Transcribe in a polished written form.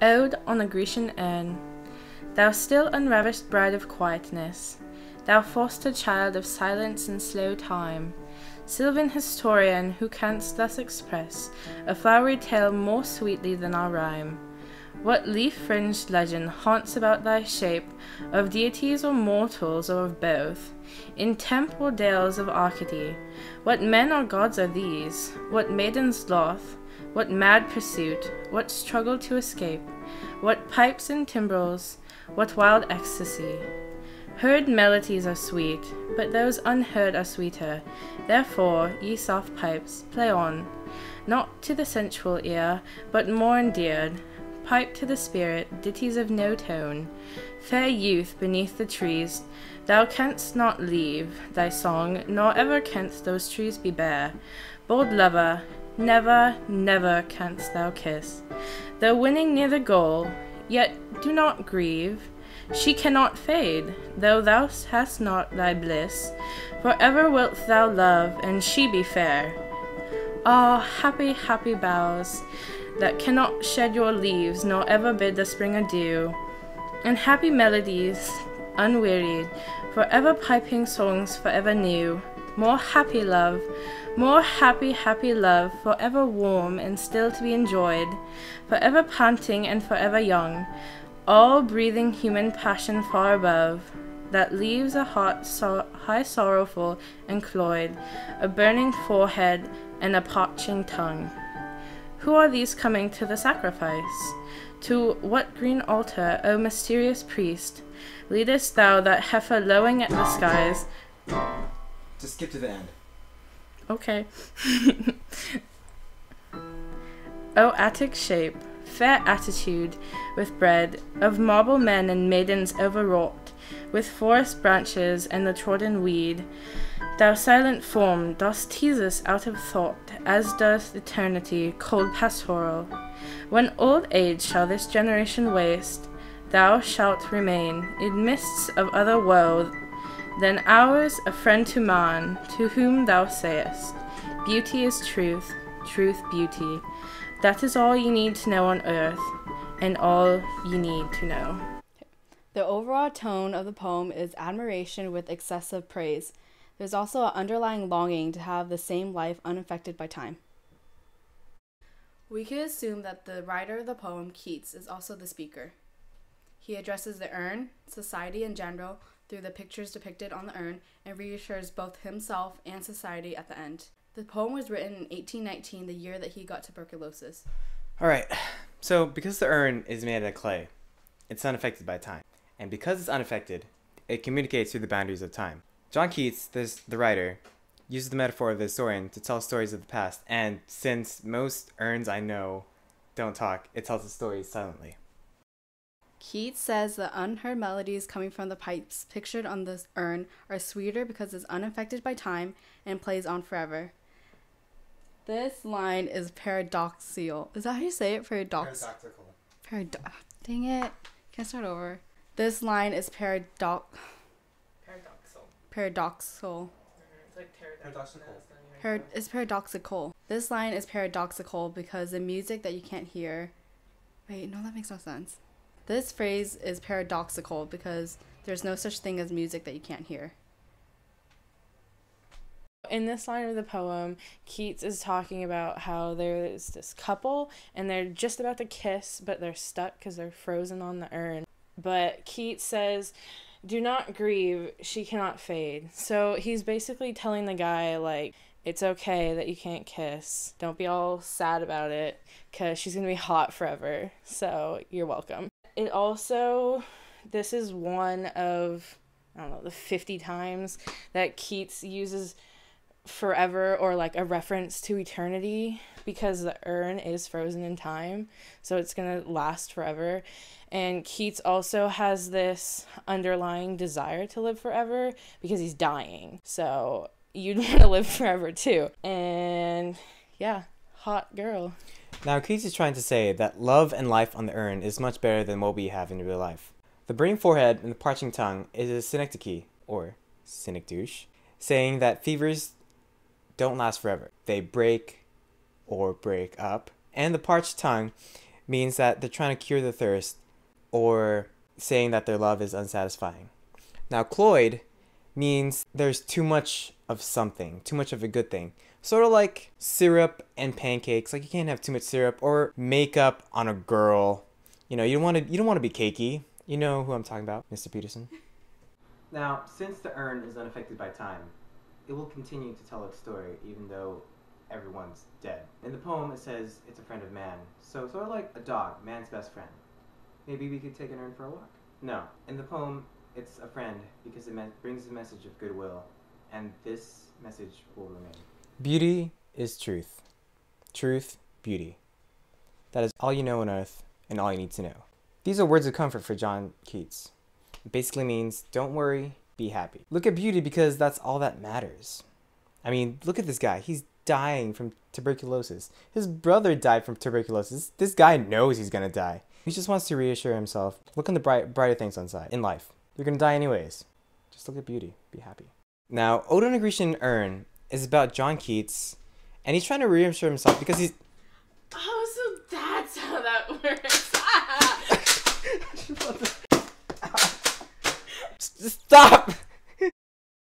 Ode on a Grecian Urn. Thou still unravished bride of quietness, thou foster child of silence and slow time, sylvan historian who canst thus express a flowery tale more sweetly than our rhyme. What leaf-fringed legend haunts about thy shape, of deities or mortals or of both, in temple dales of Arcady? What men or gods are these? What maidens' sloth? What mad pursuit? What struggle to escape? What pipes and timbrels? What wild ecstasy? Heard melodies are sweet, but those unheard are sweeter. Therefore, ye soft pipes, play on, not to the sensual ear, but more endeared. Pipe to the spirit, ditties of no tone. Fair youth, beneath the trees, thou canst not leave thy song, nor ever canst those trees be bare. Bold lover, never, never canst thou kiss, though winning near the goal, yet do not grieve. She cannot fade, though thou hast not thy bliss. For ever wilt thou love, and she be fair. Ah, happy, happy boughs, that cannot shed your leaves, nor ever bid the spring adieu. And happy melodies, unwearied, forever piping songs forever new. More happy love, more happy, happy love, forever warm and still to be enjoyed, forever panting and forever young, all breathing human passion far above, that leaves a heart high sorrowful and cloyed, a burning forehead and a parching tongue. Who are these coming to the sacrifice? To what green altar, O mysterious priest, leadest thou that heifer lowing at the skies? Just skip to the end. Okay. O Attic shape, fair attitude, with bread, of marble men and maidens overwrought, with forest branches and the trodden weed, thou silent form dost tease us out of thought, as doth eternity, cold pastoral. When old age shall this generation waste, thou shalt remain, in mists of other woe than ours, a friend to man, to whom thou sayest, beauty is truth, truth beauty. That is all ye need to know on earth, and all ye need to know. The overall tone of the poem is admiration with excessive praise. There's also an underlying longing to have the same life unaffected by time. We could assume that the writer of the poem, Keats, is also the speaker. He addresses the urn, society in general, through the pictures depicted on the urn, and reassures both himself and society at the end. The poem was written in 1819, the year that he got tuberculosis. Alright, so because the urn is made out of clay, it's unaffected by time. And because it's unaffected, it communicates through the boundaries of time. John Keats, the writer, uses the metaphor of the historian to tell stories of the past, and since most urns I know don't talk, it tells the stories silently. Keats says the unheard melodies coming from the pipes pictured on this urn are sweeter because it's unaffected by time and plays on forever. This line is paradoxical. Is that how you say it? Paradoxical. Dang it. Can I start over? This line is paradoxical. It's like paradoxical. It's paradoxical. This line is paradoxical because the music that you can't hear... Wait, no, that makes no sense. This phrase is paradoxical because there's no such thing as music that you can't hear. In this line of the poem, Keats is talking about how there's this couple and they're just about to kiss, but they're stuck because they're frozen on the urn. But Keats says, do not grieve, she cannot fade. So he's basically telling the guy, like, it's okay that you can't kiss. Don't be all sad about it, because she's going to be hot forever. So you're welcome. It also, this is one of, I don't know, the 50 times that Keats uses forever or like a reference to eternity, because the urn is frozen in time, so it's going to last forever. And Keats also has this underlying desire to live forever because he's dying. So you'd want to live forever too. And yeah, hot girl. Now, Keats is trying to say that love and life on the urn is much better than what we have in real life. The burning forehead and the parching tongue is a synecdoche, or synecdoche, saying that fevers don't last forever. They break or break up. And the parched tongue means that they're trying to cure the thirst or saying that their love is unsatisfying. Now, cloyed means there's too much of something, too much of a good thing. Sort of like syrup and pancakes. Like you can't have too much syrup, or makeup on a girl. You know, you don't want to be cakey. You know who I'm talking about, Mr. Peterson. Now, since the urn is unaffected by time, it will continue to tell its story even though everyone's dead. In the poem, it says it's a friend of man. So sort of like a dog, man's best friend. Maybe we could take an urn for a walk? No. In the poem, it's a friend because it brings a message of goodwill, and this message will remain. Beauty is truth. Truth, beauty. That is all you know on earth and all you need to know. These are words of comfort for John Keats. It basically means, don't worry, be happy. Look at beauty because that's all that matters. I mean, look at this guy. He's dying from tuberculosis. His brother died from tuberculosis. This guy knows he's gonna die. He just wants to reassure himself. Look on the brighter things in life. You're gonna die anyways. Just look at beauty. Be happy. Now, Ode on a Grecian Urn is about John Keats, and he's trying to reassure himself because he's... Oh, so that's how that works. Stop!